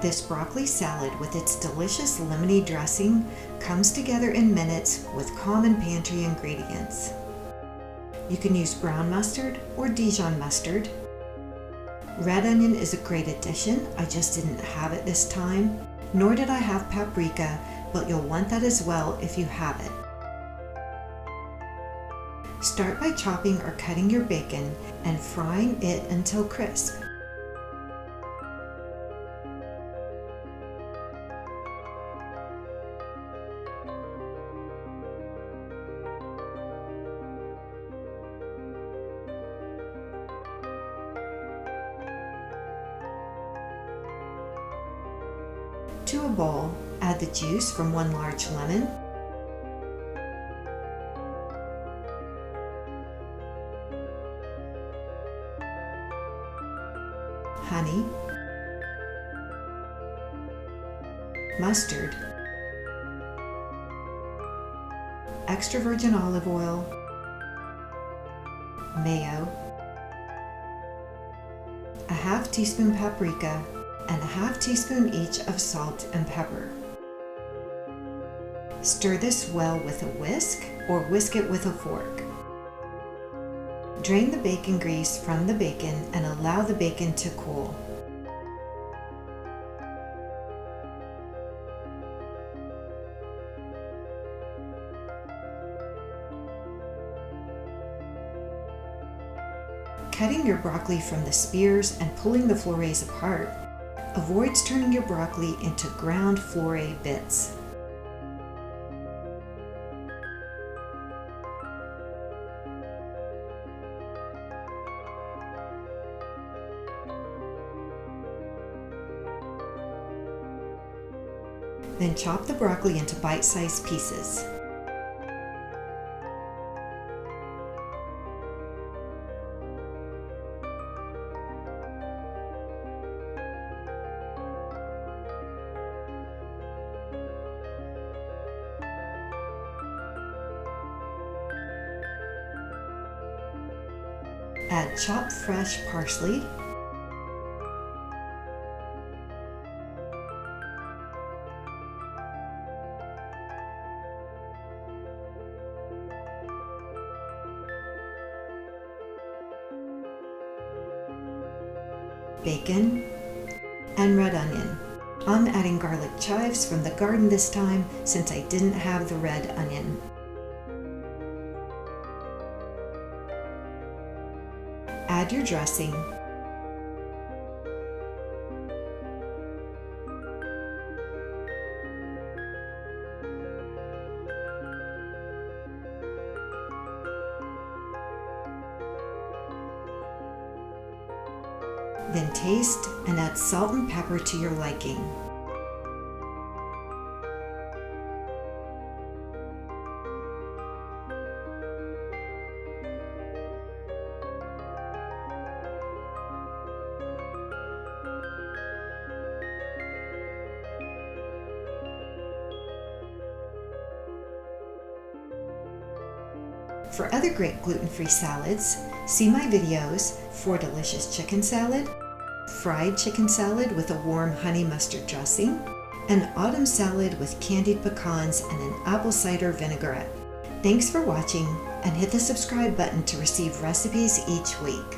This broccoli salad with its delicious lemony dressing comes together in minutes with common pantry ingredients. You can use brown mustard or Dijon mustard. Red onion is a great addition. I just didn't have it this time, nor did I have paprika, but you'll want that as well if you have it. Start by chopping or cutting your bacon and frying it until crisp. To a bowl, add the juice from 1 large lemon, honey, mustard, extra virgin olive oil, mayo, a half teaspoon paprika, and a half teaspoon each of salt and pepper. Stir this well with a whisk or whisk it with a fork. Drain the bacon grease from the bacon and allow the bacon to cool. Cutting your broccoli from the spears and pulling the florets apart avoids turning your broccoli into ground floret bits. Then chop the broccoli into bite-sized pieces. Add chopped fresh parsley, bacon, and red onion. I'm adding garlic chives from the garden this time since I didn't have the red onion. Add your dressing, then taste and add salt and pepper to your liking. For other great gluten-free salads, see my videos for delicious chicken salad, fried chicken salad with a warm honey mustard dressing, an autumn salad with candied pecans and an apple cider vinaigrette. Thanks for watching, and hit the subscribe button to receive recipes each week.